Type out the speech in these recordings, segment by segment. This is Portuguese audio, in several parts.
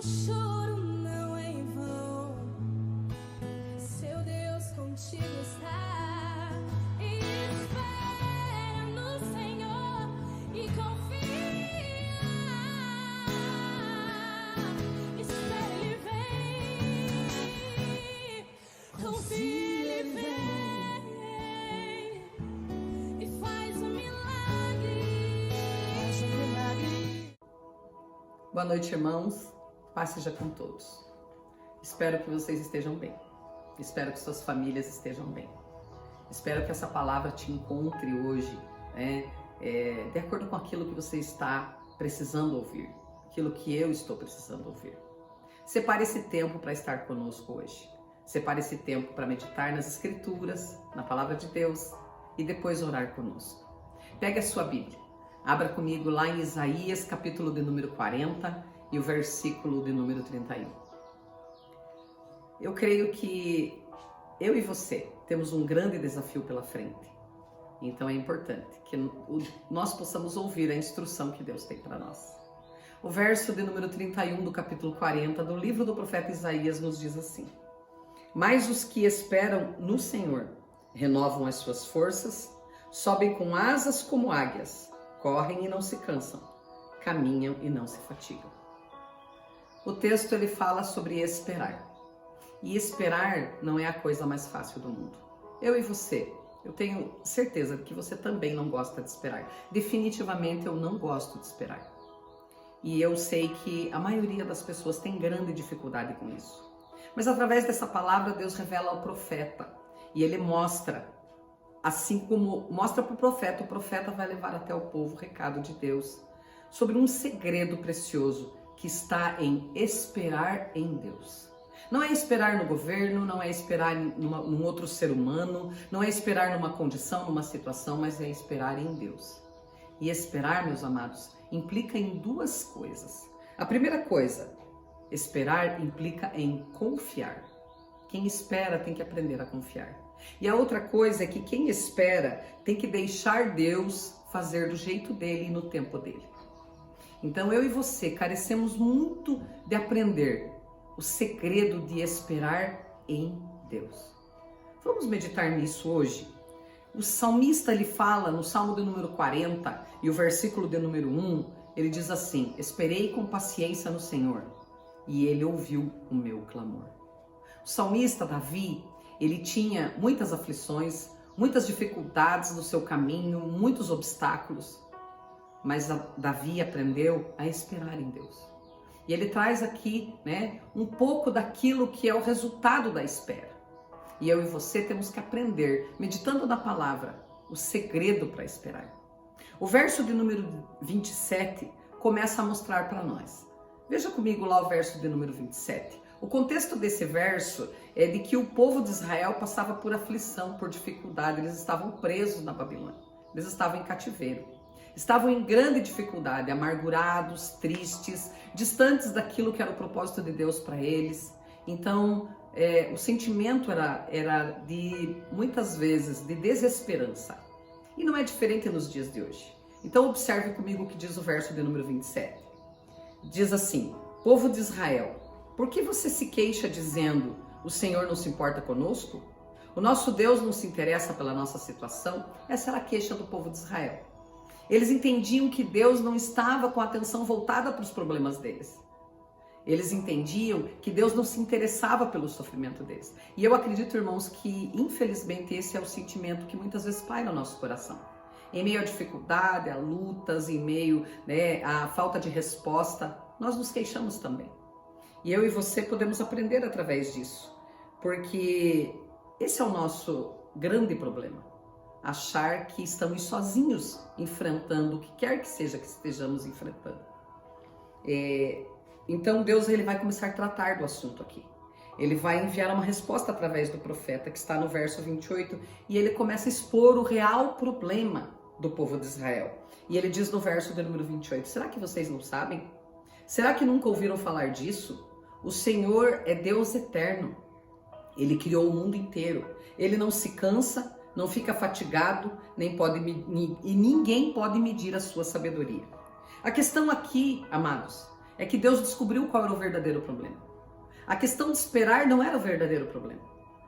choro não é em vão. Seu Deus contigo está. E espera no Senhor e confia. Espera, Ele vem. Confia, Ele vem. E faz um milagre. Faz um milagre. Boa noite, irmãos. Paz seja com todos. Espero que vocês estejam bem. Espero que suas famílias estejam bem. Espero que essa palavra te encontre hoje, de acordo com aquilo que você está precisando ouvir, aquilo que eu estou precisando ouvir. Separe esse tempo para estar conosco hoje. Separe esse tempo para meditar nas Escrituras, na Palavra de Deus e depois orar conosco. Pegue a sua Bíblia. Abra comigo lá em Isaías, capítulo de número 40 e o versículo de número 31. Eu creio que eu e você temos um grande desafio pela frente. Então é importante que nós possamos ouvir a instrução que Deus tem para nós. O verso de número 31 do capítulo 40 do livro do profeta Isaías nos diz assim: Mas os que esperam no Senhor renovam as suas forças, sobem com asas como águias, correm e não se cansam, caminham e não se fatigam. O texto ele fala sobre esperar. E esperar não é a coisa mais fácil do mundo. Eu e você, eu tenho certeza que você também não gosta de esperar. Definitivamente eu não gosto de esperar. E eu sei que a maioria das pessoas tem grande dificuldade com isso. Mas através dessa palavra Deus revela ao profeta. E ele mostra, assim como mostra para o profeta vai levar até o povo o recado de Deus sobre um segredo precioso que está em esperar em Deus. Não é esperar no governo, não é esperar num outro ser humano, não é esperar numa condição, numa situação, mas é esperar em Deus. E esperar, meus amados, implica em duas coisas. A primeira coisa, esperar implica em confiar. Quem espera tem que aprender a confiar. E a outra coisa é que quem espera tem que deixar Deus fazer do jeito dele e no tempo dele. Então eu e você carecemos muito de aprender o segredo de esperar em Deus. Vamos meditar nisso hoje? O salmista ele fala no Salmo de número 40 e o versículo de número 1, ele diz assim: Esperei com paciência no Senhor e Ele ouviu o meu clamor. O salmista Davi, ele tinha muitas aflições, muitas dificuldades no seu caminho, muitos obstáculos. Mas Davi aprendeu a esperar em Deus. E ele traz aqui, um pouco daquilo que é o resultado da espera. E eu e você temos que aprender, meditando na palavra, o segredo para esperar. O verso de número 27 começa a mostrar para nós. Veja comigo lá o verso de número 27. O contexto desse verso é de que o povo de Israel passava por aflição, por dificuldade. Eles estavam presos na Babilônia. Eles estavam em cativeiro. Estavam em grande dificuldade, amargurados, tristes, distantes daquilo que era o propósito de Deus para eles. Então, o sentimento era de, muitas vezes, de desesperança. E não é diferente nos dias de hoje. Então, observe comigo o que diz o verso de número 27. Diz assim: Povo de Israel, por que você se queixa dizendo, o Senhor não se importa conosco? O nosso Deus não se interessa pela nossa situação? Essa era a queixa do povo de Israel. Eles entendiam que Deus não estava com a atenção voltada para os problemas deles. Eles entendiam que Deus não se interessava pelo sofrimento deles. E eu acredito, irmãos, que infelizmente esse é o sentimento que muitas vezes paira no nosso coração. Em meio à dificuldade, a lutas, em meio à falta de resposta, nós nos queixamos também. E eu e você podemos aprender através disso. Porque esse é o nosso grande problema. Achar que estamos sozinhos enfrentando o que quer que seja que estejamos enfrentando. Então Deus ele vai começar a tratar do assunto aqui. Ele vai enviar uma resposta através do profeta que está no verso 28 e ele começa a expor o real problema do povo de Israel. E ele diz no verso de número 28, será que vocês não sabem? Será que nunca ouviram falar disso? O Senhor é Deus eterno. Ele criou o mundo inteiro. Ele não se cansa, não fica fatigado, e ninguém pode medir a sua sabedoria. A questão aqui, amados, é que Deus descobriu qual era o verdadeiro problema. A questão de esperar não era o verdadeiro problema.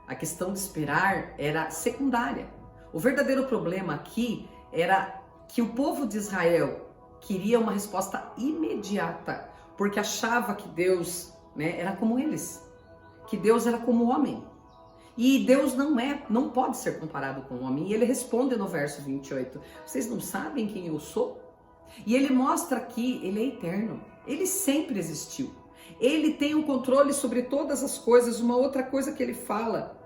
A questão de esperar era secundária. O verdadeiro problema aqui era que o povo de Israel queria uma resposta imediata, porque achava que Deus, era como eles, que Deus era como o homem. E Deus não pode ser comparado com o homem. E ele responde no verso 28, vocês não sabem quem eu sou? E ele mostra que ele é eterno, ele sempre existiu. Ele tem o controle sobre todas as coisas. Uma outra coisa que ele fala,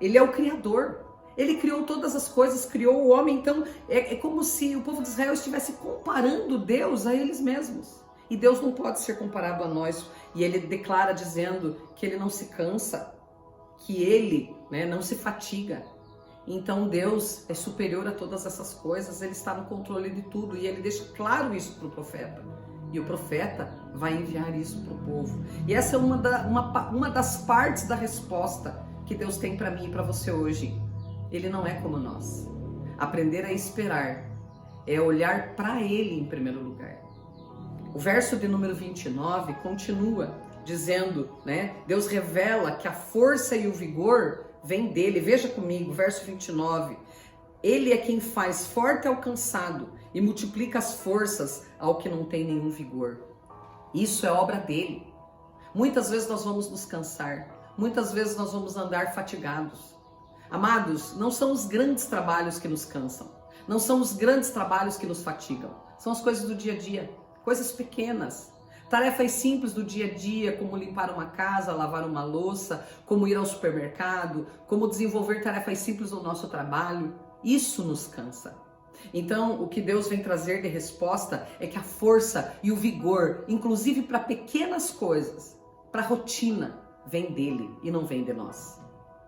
ele é o Criador. Ele criou todas as coisas, criou o homem. Então é como se o povo de Israel estivesse comparando Deus a eles mesmos. E Deus não pode ser comparado a nós. E ele declara dizendo que ele não se cansa, que ele não se fatiga. Então Deus é superior a todas essas coisas, ele está no controle de tudo. E ele deixa claro isso para o profeta. E o profeta vai enviar isso para o povo. E essa é uma das partes da resposta que Deus tem para mim e para você hoje. Ele não é como nós. Aprender a esperar é olhar para Ele em primeiro lugar. O verso de número 29 continua dizendo, Deus revela que a força e o vigor vem dele. Veja comigo, verso 29. Ele é quem faz forte ao cansado e multiplica as forças ao que não tem nenhum vigor. Isso é obra dele. Muitas vezes nós vamos nos cansar. Muitas vezes nós vamos andar fatigados. Amados, não são os grandes trabalhos que nos cansam. Não são os grandes trabalhos que nos fatigam. São as coisas do dia a dia. Coisas pequenas. Tarefas simples do dia a dia, como limpar uma casa, lavar uma louça, como ir ao supermercado, como desenvolver tarefas simples no nosso trabalho. Isso nos cansa. Então, o que Deus vem trazer de resposta é que a força e o vigor, inclusive para pequenas coisas, para a rotina, vem dele e não vem de nós.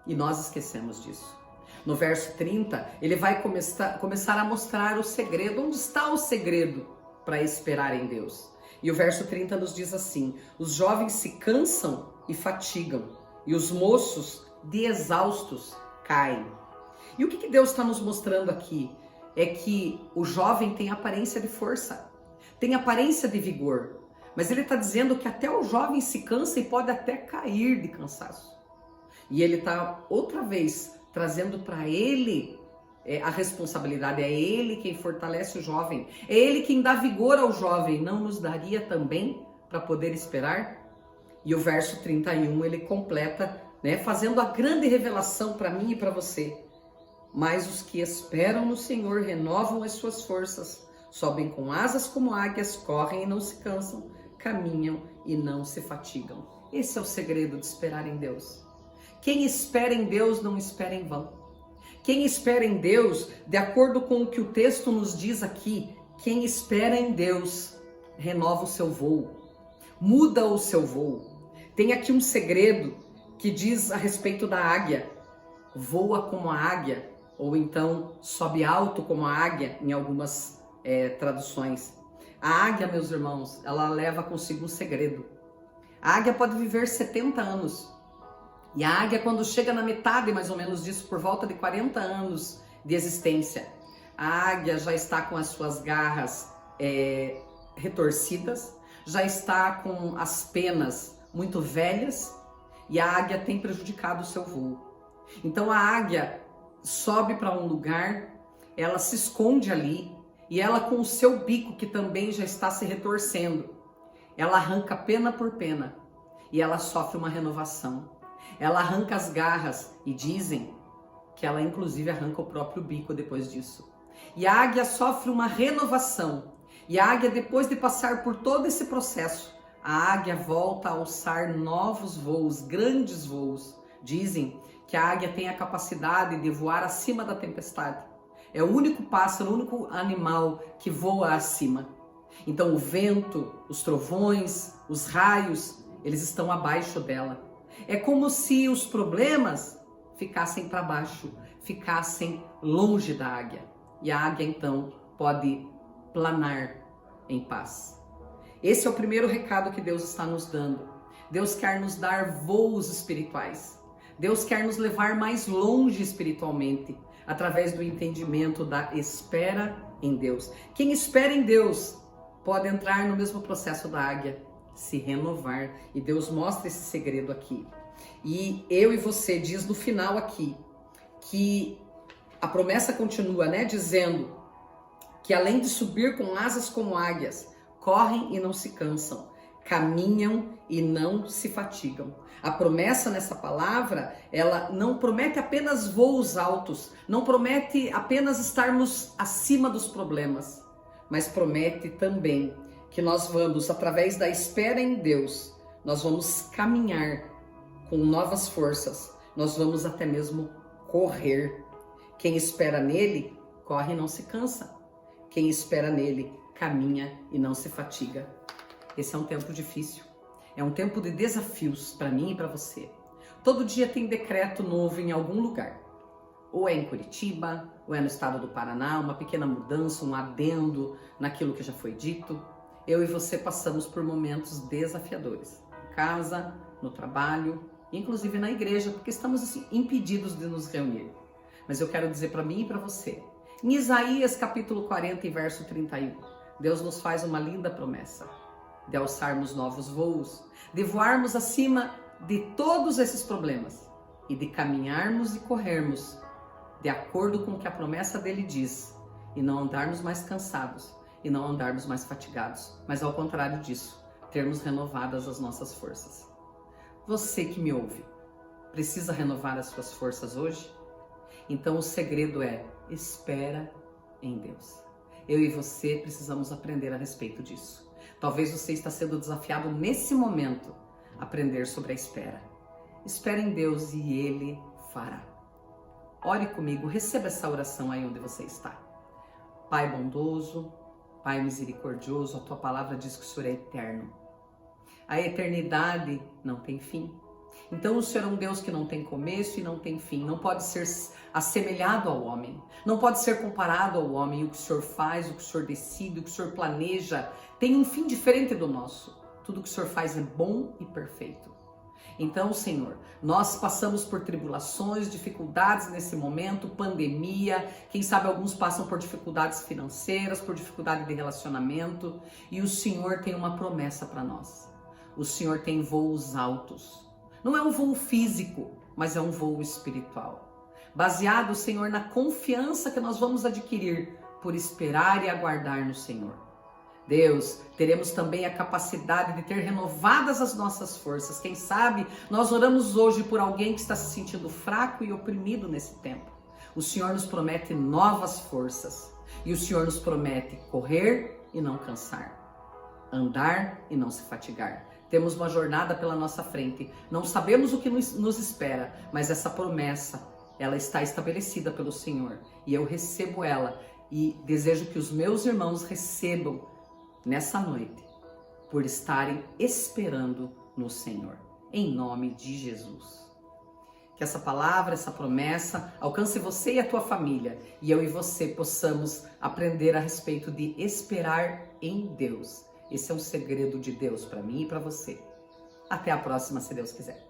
E nós esquecemos disso. No verso 30, ele vai começar a mostrar o segredo. Onde está o segredo para esperar em Deus? E o verso 30 nos diz assim: os jovens se cansam e fatigam, e os moços, de exaustos, caem. E o que Deus está nos mostrando aqui? É que o jovem tem aparência de força, tem aparência de vigor, mas ele está dizendo que até o jovem se cansa e pode até cair de cansaço. E ele está outra vez trazendo para ele a responsabilidade. É ele quem fortalece o jovem, é ele quem dá vigor ao jovem. Não nos daria também para poder esperar? E o verso 31 ele completa, fazendo a grande revelação para mim e para você. Mas os que esperam no Senhor renovam as suas forças, sobem com asas como águias, correm e não se cansam, caminham e não se fatigam. Esse é o segredo de esperar em Deus. Quem espera em Deus não espera em vão. Quem espera em Deus, de acordo com o que o texto nos diz aqui, quem espera em Deus renova o seu voo, muda o seu voo. Tem aqui um segredo que diz a respeito da águia: voa como a águia, ou então sobe alto como a águia, em algumas traduções. A águia, meus irmãos, ela leva consigo um segredo. A águia pode viver 70 anos. E a águia, quando chega na metade, mais ou menos disso, por volta de 40 anos de existência, a águia já está com as suas garras retorcidas, já está com as penas muito velhas, e a águia tem prejudicado o seu voo. Então a águia sobe para um lugar, ela se esconde ali, e ela, com o seu bico, que também já está se retorcendo, ela arranca pena por pena, e ela sofre uma renovação. Ela arranca as garras, e dizem que ela inclusive arranca o próprio bico depois disso. E a águia sofre uma renovação. E a águia, depois de passar por todo esse processo, a águia volta a alçar novos voos, grandes voos. Dizem que a águia tem a capacidade de voar acima da tempestade. É o único pássaro, o único animal que voa acima. Então o vento, os trovões, os raios, eles estão abaixo dela. É como se os problemas ficassem para baixo, ficassem longe da águia. E a águia então pode planar em paz. Esse é o primeiro recado que Deus está nos dando. Deus quer nos dar voos espirituais. Deus quer nos levar mais longe espiritualmente, através do entendimento da espera em Deus. Quem espera em Deus pode entrar no mesmo processo da águia. se renovar. E Deus mostra esse segredo aqui. E eu e você diz no final aqui que a promessa continua, né, dizendo que além de subir com asas como águias, correm e não se cansam, caminham e não se fatigam. A promessa nessa palavra, ela não promete apenas voos altos, não promete apenas estarmos acima dos problemas, mas promete também que nós vamos, através da espera em Deus, nós vamos caminhar com novas forças, nós vamos até mesmo correr. Quem espera nele, corre e não se cansa. Quem espera nele, caminha e não se fatiga. Esse é um tempo difícil. É um tempo de desafios para mim e para você. Todo dia tem decreto novo em algum lugar. Ou é em Curitiba, ou é no estado do Paraná, uma pequena mudança, um adendo naquilo que já foi dito. Eu e você passamos por momentos desafiadores. Em casa, no trabalho, inclusive na igreja, porque estamos assim, impedidos de nos reunir. Mas eu quero dizer para mim e para você, em Isaías capítulo 40 e verso 31, Deus nos faz uma linda promessa de alçarmos novos voos, de voarmos acima de todos esses problemas e de caminharmos e corrermos de acordo com o que a promessa dele diz e não andarmos mais cansados e não andarmos mais fatigados, mas ao contrário disso, termos renovadas as nossas forças. Você que me ouve, precisa renovar as suas forças hoje? Então o segredo é, espera em Deus. Eu e você precisamos aprender a respeito disso. Talvez você está sendo desafiado nesse momento a aprender sobre a espera. Espere em Deus e Ele fará. Ore comigo, receba essa oração aí onde você está. Pai bondoso, Pai misericordioso, a Tua palavra diz que o Senhor é eterno. A eternidade não tem fim. Então o Senhor é um Deus que não tem começo e não tem fim, não pode ser assemelhado ao homem, não pode ser comparado ao homem. O que o Senhor faz, o que o Senhor decide, o que o Senhor planeja, tem um fim diferente do nosso. Tudo que o Senhor faz é bom e perfeito. Então, Senhor, nós passamos por tribulações, dificuldades nesse momento, pandemia, quem sabe alguns passam por dificuldades financeiras, por dificuldade de relacionamento, e o Senhor tem uma promessa para nós. O Senhor tem voos altos. Não é um voo físico, mas é um voo espiritual. Baseado, Senhor, na confiança que nós vamos adquirir por esperar e aguardar no Senhor. Deus, teremos também a capacidade de ter renovadas as nossas forças. Quem sabe nós oramos hoje por alguém que está se sentindo fraco e oprimido nesse tempo. O Senhor nos promete novas forças. E o Senhor nos promete correr e não cansar. Andar e não se fatigar. Temos uma jornada pela nossa frente. Não sabemos o que nos espera, mas essa promessa, ela está estabelecida pelo Senhor. E eu recebo ela e desejo que os meus irmãos recebam nessa noite, por estarem esperando no Senhor. Em nome de Jesus. Que essa palavra, essa promessa alcance você e a tua família. E eu e você possamos aprender a respeito de esperar em Deus. Esse é um segredo de Deus para mim e para você. Até a próxima, se Deus quiser.